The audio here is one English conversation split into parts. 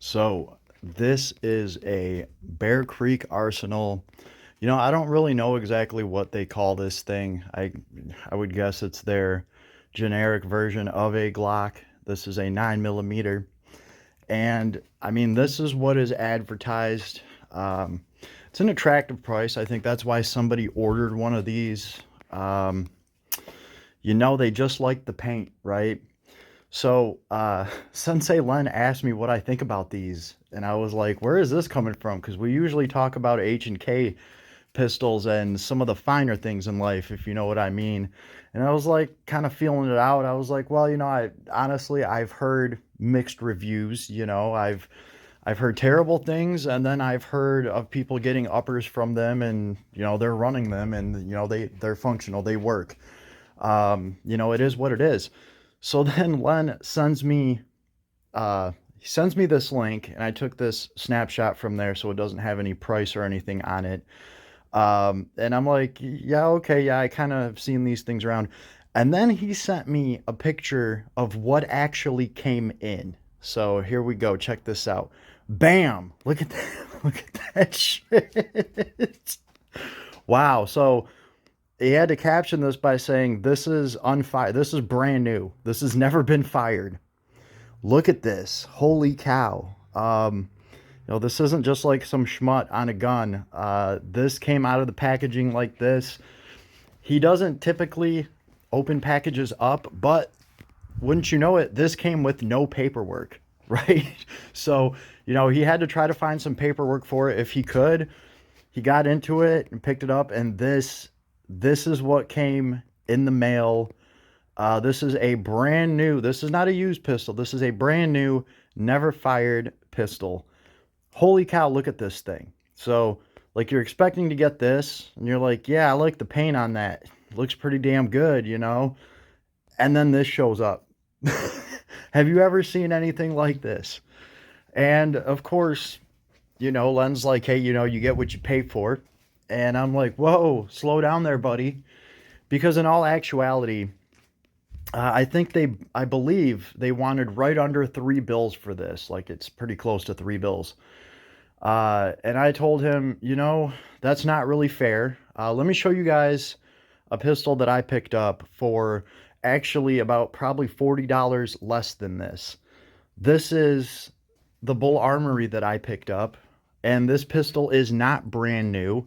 So this is a Bear Creek Arsenal. I don't really know exactly what they call this thing. I would guess it's their generic version of a Glock. This is a 9 millimeter. And I mean, this is what is advertised. It's an attractive price. I think that's why somebody ordered one of these. Um, they just like the paint, right? So, Sensei Len asked me what I think about these, and I was like, "Where is this coming from?" Because we usually talk about H&K pistols and some of the finer things in life, if you know what I mean. And I was like, kind of feeling it out. I was like, "Well, I honestly I've heard mixed reviews. I've heard terrible things, and then I've heard of people getting uppers from them, and they're running them, and they're functional, they work. It is what it is." So then Len he sends me this link, and I took this snapshot from there, so it doesn't have any price or anything on it. And I'm like, yeah, okay, yeah, I kind of have seen these things around. And then he sent me a picture of what actually came in. So here we go. Check this out. Bam! Look at that. Look at that shit. Wow. So he had to caption this by saying, "This is unfired. This is brand new. This has never been fired. Look at this. Holy cow." This isn't just like some schmutt on a gun. This came out of the packaging like this. He doesn't typically open packages up, but wouldn't you know it, this came with no paperwork, right? So, he had to try to find some paperwork for it if he could. He got into it and picked it up, and this is what came in the mail. This is a brand new, this is not a used pistol. This is a brand new, never fired pistol. Holy cow, look at this thing. So, like, you're expecting to get this, and you're like, yeah, I like the paint on that. It looks pretty damn good, And then this shows up. Have you ever seen anything like this? And of course, Len's like, hey, you get what you pay for. And I'm like, whoa, slow down there, buddy. Because in all actuality, I believe they wanted right under $3 for this. Like, it's pretty close to $3. And I told him, that's not really fair. Let me show you guys a pistol that I picked up for actually about probably $40 less than this. This is the Bull Armory that I picked up, and this pistol is not brand new.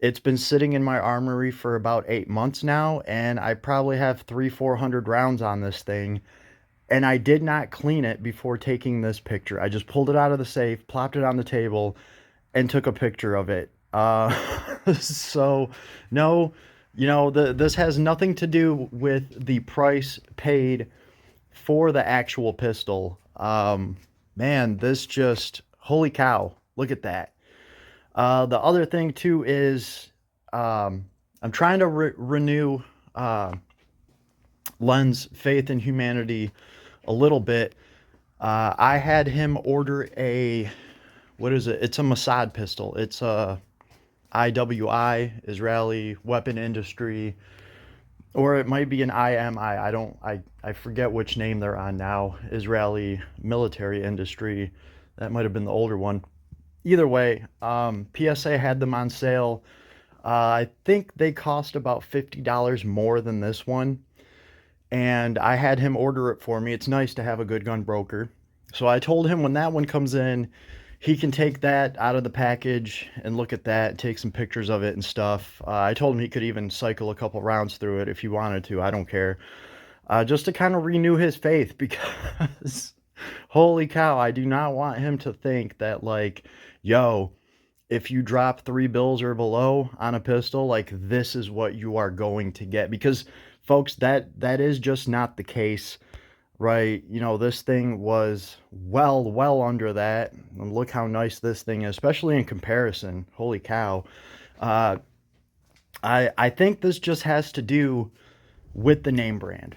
It's been sitting in my armory for about 8 months now, and I probably have 400 rounds on this thing. And I did not clean it before taking this picture. I just pulled it out of the safe, plopped it on the table, and took a picture of it. So, no, this has nothing to do with the price paid for the actual pistol. Man, this just, holy cow, look at that. The other thing, too, is I'm trying to renew Len's faith in humanity a little bit. I had him order what is it? It's a Mossad pistol. It's a IWI, Israeli Weapon Industry, or it might be an IMI. I forget which name they're on now. Israeli Military Industry. That might have been the older one. Either way, PSA had them on sale. I think they cost about $50 more than this one. And I had him order it for me. It's nice to have a good gun broker. So I told him when that one comes in, he can take that out of the package and look at that, take some pictures of it and stuff. I told him he could even cycle a couple rounds through it if he wanted to. I don't care. Just to kind of renew his faith, because holy cow, I do not want him to think that, like, yo, if you drop $3 or below on a pistol, like, this is what you are going to get. Because, folks, that is just not the case, right? This thing was well under that. And look how nice this thing is, especially in comparison. Holy cow. I think this just has to do with the name brand.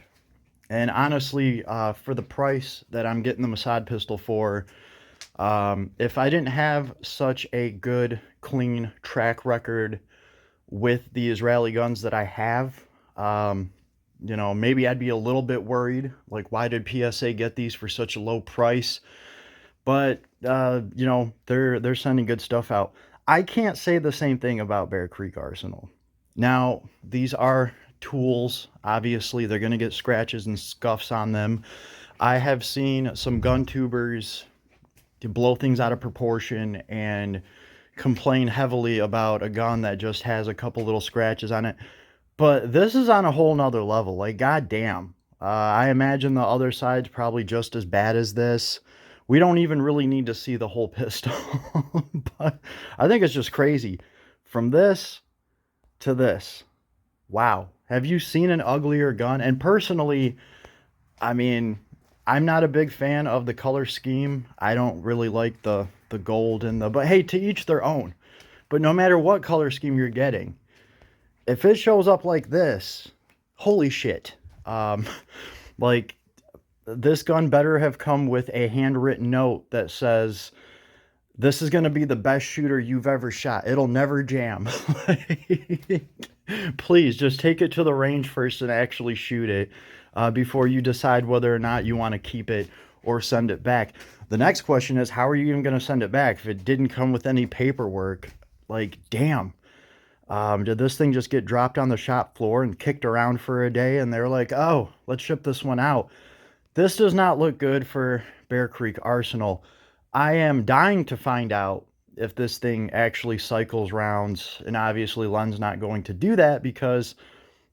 And honestly, for the price that I'm getting the Mossad pistol for, if I didn't have such a good, clean track record with the Israeli guns that I have, maybe I'd be a little bit worried. Like, why did PSA get these for such a low price? But they're sending good stuff out. I can't say the same thing about Bear Creek Arsenal. Now, these are tools. Obviously, they're going to get scratches and scuffs on them. I have seen some gun tubers to blow things out of proportion and complain heavily about a gun that just has a couple little scratches on it. But this is on a whole nother level. Like, goddamn. I imagine the other side's probably just as bad as this. We don't even really need to see the whole pistol. But I think it's just crazy. From this to this. Wow. Have you seen an uglier gun? And personally, I mean, I'm not a big fan of the color scheme. I don't really like the gold and the, but hey, to each their own. But no matter what color scheme you're getting, if it shows up like this, holy shit. Um, like this gun better have come with a handwritten note that says, this is going to be the best shooter you've ever shot. It'll never jam. Please just take it to the range first and actually shoot it before you decide whether or not you want to keep it or send it back. The next question is, how are you even going to send it back if it didn't come with any paperwork? Like, damn. Did this thing just get dropped on the shop floor and kicked around for a day and they're like, oh, let's ship this one out? This does not look good for Bear Creek Arsenal. I am dying to find out if this thing actually cycles rounds, and obviously Len's not going to do that because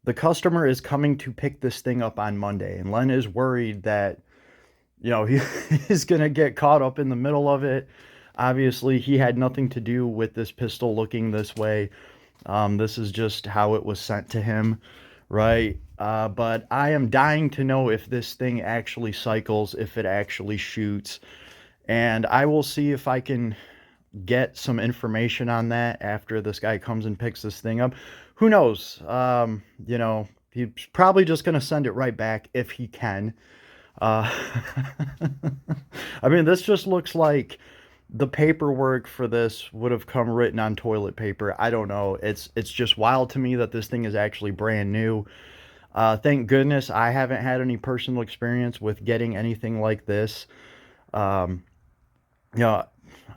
the customer is coming to pick this thing up on Monday, and Len is worried that, he is going to get caught up in the middle of it. Obviously, he had nothing to do with this pistol looking this way. This is just how it was sent to him, right? But I am dying to know if this thing actually cycles, if it actually shoots. And I will see if I can get some information on that after this guy comes and picks this thing up. Who knows? He's probably just going to send it right back if he can. Uh, I mean, this just looks like the paperwork for this would have come written on toilet paper. I don't know. It's just wild to me that this thing is actually brand new. Thank goodness I haven't had any personal experience with getting anything like this. Um, you know,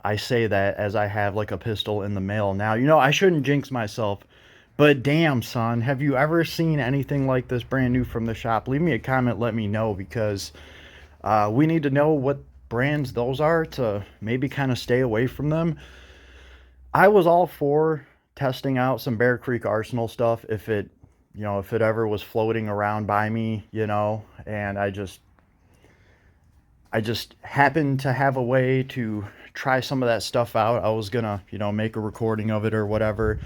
I say that as I have like a pistol in the mail now. I shouldn't jinx myself, but damn, son, have you ever seen anything like this brand new from the shop? Leave me a comment, let me know, because we need to know what brands those are to maybe kind of stay away from them. I was all for testing out some Bear Creek Arsenal stuff if it ever was floating around by me, and I just happened to have a way to try some of that stuff out. I was gonna, make a recording of it or whatever.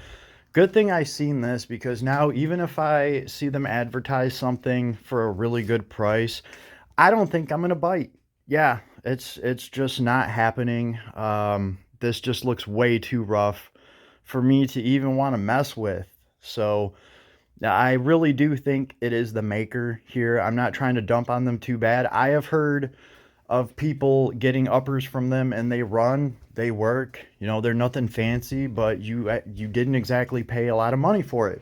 Good thing I seen this, because now even if I see them advertise something for a really good price, I don't think I'm gonna bite. Yeah, it's just not happening. This just looks way too rough for me to even want to mess with. So I really do think it is the maker here. I'm not trying to dump on them too bad. I have heard of people getting uppers from them and they run, they work, they're nothing fancy, but you didn't exactly pay a lot of money for it.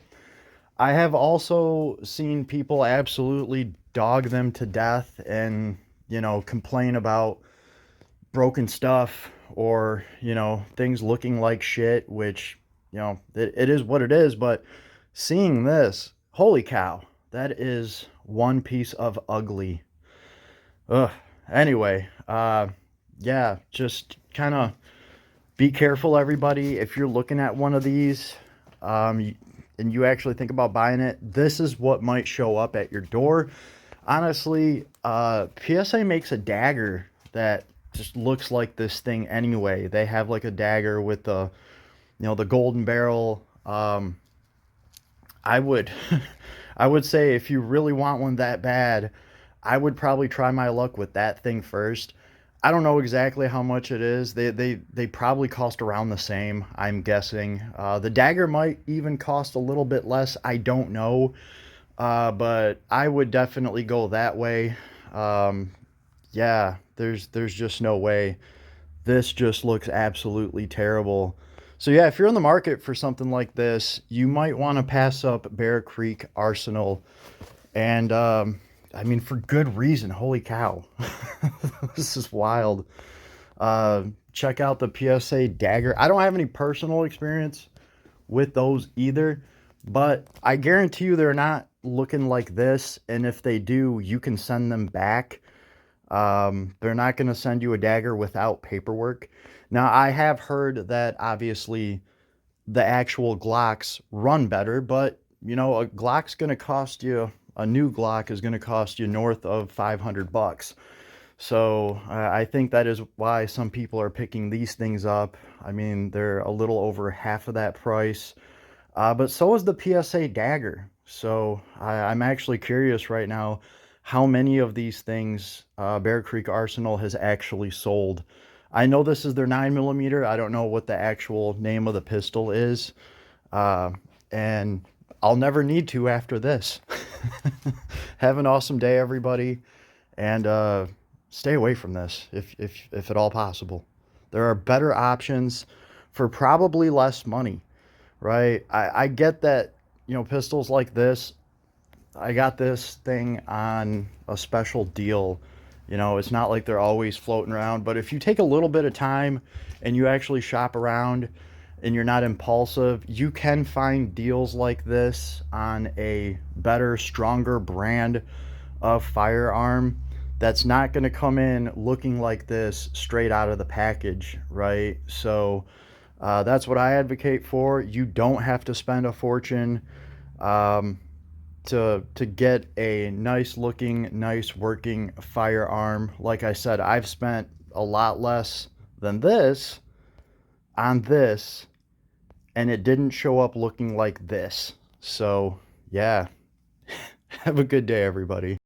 I have also seen people absolutely dog them to death and, complain about broken stuff or, things looking like shit, which, it is what it is. But seeing this, holy cow, that is one piece of ugly. Ugh. Anyway, yeah, just kind of be careful, everybody. If you're looking at one of these, and you actually think about buying it, this is what might show up at your door. Honestly, PSA makes a dagger that just looks like this thing anyway. They have like a dagger with the golden barrel. I would, I would say if you really want one that bad, I would probably try my luck with that thing first. I don't know exactly how much it is. They probably cost around the same, I'm guessing. The dagger might even cost a little bit less. I don't know. But I would definitely go that way. Yeah, there's just no way. This just looks absolutely terrible. So yeah, if you're in the market for something like this, you might want to pass up Bear Creek Arsenal. And I mean, for good reason. Holy cow. This is wild. Check out the PSA dagger. I don't have any personal experience with those either, but I guarantee you they're not looking like this. And if they do, you can send them back. They're not going to send you a dagger without paperwork. Now, I have heard that obviously the actual Glocks run better, but you know, a Glock's going to cost you, a new Glock is going to cost you north of 500 bucks. So I think that is why some people are picking these things up. I mean, they're a little over half of that price. But so is the PSA dagger. So I'm actually curious right now how many of these things Bear Creek Arsenal has actually sold. I know this is their 9mm. I don't know what the actual name of the pistol is. Uh, and I'll never need to after this. Have an awesome day, everybody. And stay away from this if at all possible. There are better options for probably less money, right? I get that, you know, pistols like this, I got this thing on a special deal. You know, it's not like they're always floating around, but if you take a little bit of time and you actually shop around and you're not impulsive, you can find deals like this on a better, stronger brand of firearm that's not going to come in looking like this straight out of the package, right? So that's what I advocate for. You don't have to spend a fortune um, to get a nice looking, nice working firearm. Like I said, I've spent a lot less than this on this, and it didn't show up looking like this. So, yeah, have a good day, everybody.